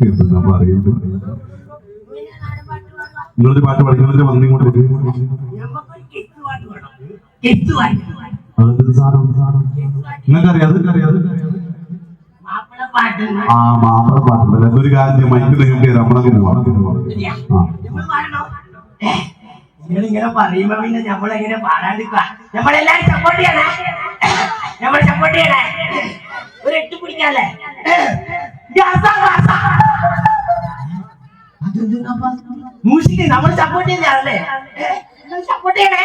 എന്താ പറയുന്നത്? നിങ്ങളൊരു പാട്ട് പഠിക്കുന്നതിന് വന്നി കൊണ്ട് അതെന്തൊരു സാധനം? നിങ്ങൾക്കറിയാം? ആ മാപ്പിള പാട്ടുണ്ടല്ലോ. എന്തൊരു കാര്യം മൈക്ക് നിങ്ങൾക്ക് നമ്മളങ്ങ് പോവാം. നിങ്ങളിങ്ങനെ പറയുമ്പോ പിന്നെ നമ്മളെങ്ങനെ പാടാണ്ടിരിക്കുക? നമ്മളെല്ലാരും സപ്പോർട്ട് ചെയ്യണേ, നമ്മൾ സപ്പോർട്ട് ചെയ്യണേ. ഒരു 8 പിടിക്കാല്ലേ? മ്യൂസിക് നമ്മൾ സപ്പോർട്ട് ചെയ്യുന്നതാണല്ലേ? സപ്പോർട്ട് ചെയ്യണേ.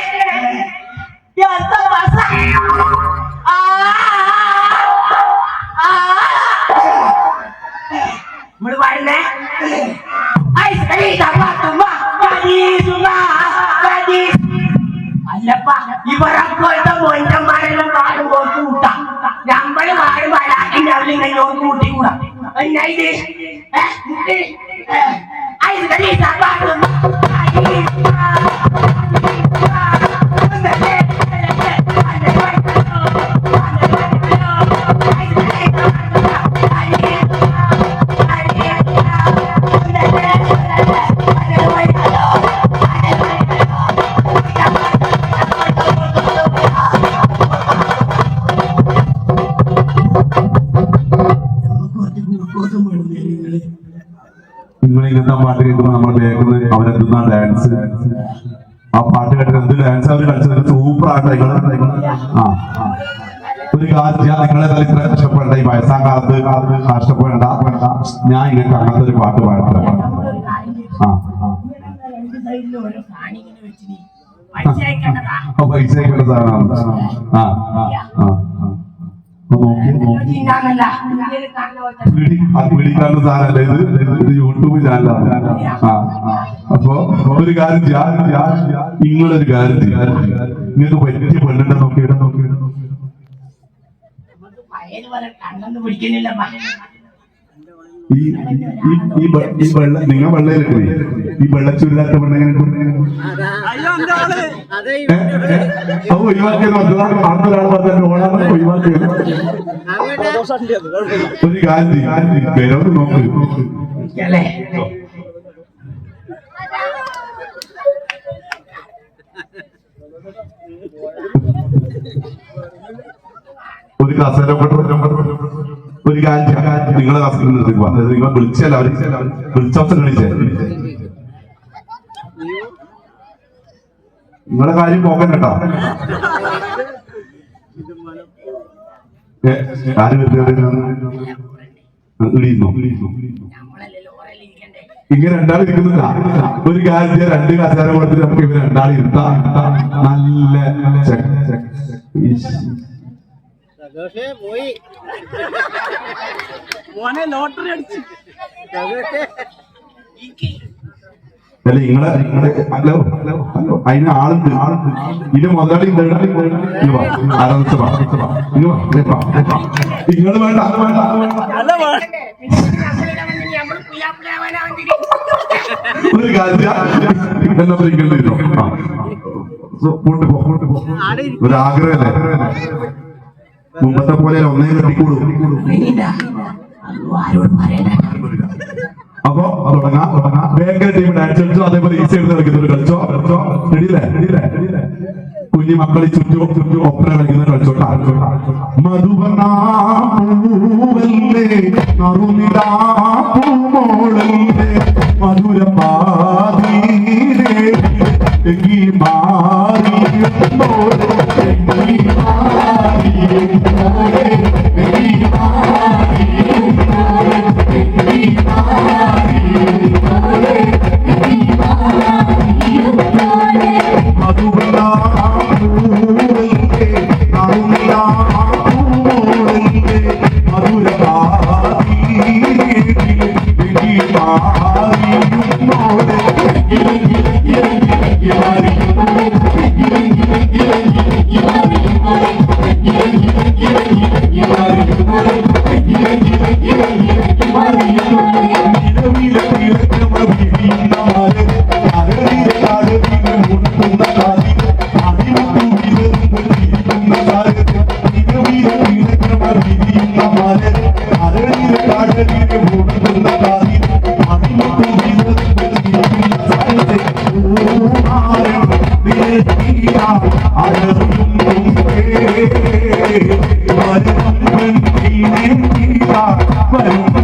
നമ്മള് പാടുന്നേ അല്ലപ്പ ഇവരൊക്കെ മോയിന്റന്മാരെല്ലാം പാടുമ്പോ കൂട്ടാം. നമ്മള് പാടുമ്പോ അലാക്കിന്റെ അവരിങ്ങനെ കൂട്ടി കൂടാ. നിങ്ങളിങ്ങനത്തെ പാട്ട് കേൾക്കുമ്പോൾ നമ്മൾ കേൾക്കുന്നത് അവരെന്തുന്ന ഡാൻസ്. ആ പാട്ട് കേട്ടിട്ട് എന്ത് ഡാൻസ് അവർ കളിച്ചത് സൂപ്പർ ആയിട്ടായിക്കോളെ. ഒരു കാര്യം നിങ്ങളെ ഇത്ര കഷ്ടപ്പെടേണ്ട, ഈ വയസ്സാം കാലത്ത് കഷ്ടപ്പെടേണ്ട. ഞാൻ ഇങ്ങനെ അങ്ങനത്തെ ഒരു പാട്ട് പാടട്ടെ. പൈസ അയക്കേണ്ട സാധനമാണ്. പിടിക്കാനുള്ള സാധനല്ല ഇത് യൂട്യൂബ് ചാനലാണ്. അപ്പൊ ഒരു കാര്യം നിങ്ങളൊരു കാര്യം നിങ്ങൾക്ക് പറ്റിയ പെണ്ണിന്റെ നോക്കിയിട നിങ്ങൾ വെള്ളയിലിട്ടേ ഈ വെള്ളച്ചൂരില്ലാത്ത പെണ്ണെങ്ങനെ ഒഴിവാക്കിയത് ഒഴിവാക്കിയത്. ഒരു കാര്യം പേരോട് നോക്ക്. ഒരു കസേര ഒരു കാര്യം നിങ്ങളെ കസേര നിർത്തിക്കുക. നിങ്ങൾ വിളിച്ചല്ല അവർ വിളിച്ചവസ്ഥ കളിച്ചേ. നിങ്ങളെ കാര്യം പോകാൻ കേട്ടോ. ആര് ഇങ്ങനെ രണ്ടാൾ ഇരിക്കുന്നില്ല. ഒരു കാര്യം 2 കസേര കൊടുത്തിട്ട് നമുക്ക് ഇവർ രണ്ടാൾ ഇരുത്താം. നല്ല ലോട്ടറി അടിച്ചു അല്ല നിങ്ങളെ ഹലോ അതിന് ആളുണ്ട്. ഇത് മുതലാളി നിങ്ങൾ വേണ്ട ഒരു കാര്യം ഒരാഗ്രഹല്ലേ. മുമ്പത്തെ പോലെ ഒന്നേ കെട്ടിക്കൂടും. അപ്പൊ തുടങ്ങാം. വേഗം ടീം ഡാൻസ് കളിച്ചോ. അതേപോലെ ഈ സൈഡ് കളിക്കുന്നവർ കളിച്ചോ. റെഡിയില്ലേ? കുഞ്ഞു മക്കളി ചുറ്റും ഒപ്പന കളിക്കുന്നവർ കളിച്ചോട്ടാ. മധുവനാപ്പൂവല്ലേ നറുനിലാപ്പൂമോളല്ലേ മധുരപാതീരേ എങ്കി മാറിയുമ്പോഴേ എങ്കി മാറിയുമ്പോഴേ എങ്കി മാറിയുമ്പോഴേ എങ്കി മാറിയുമ്പോഴേ എങ്കി മാറിയുമ്പോഴേ മധുവനാപ്പൂവല്ലേ നറുനിലാപ്പൂമോളല്ലേ മധുരപാതീരേ എങ്കി മാറിയുമ്പോഴേ ിയേ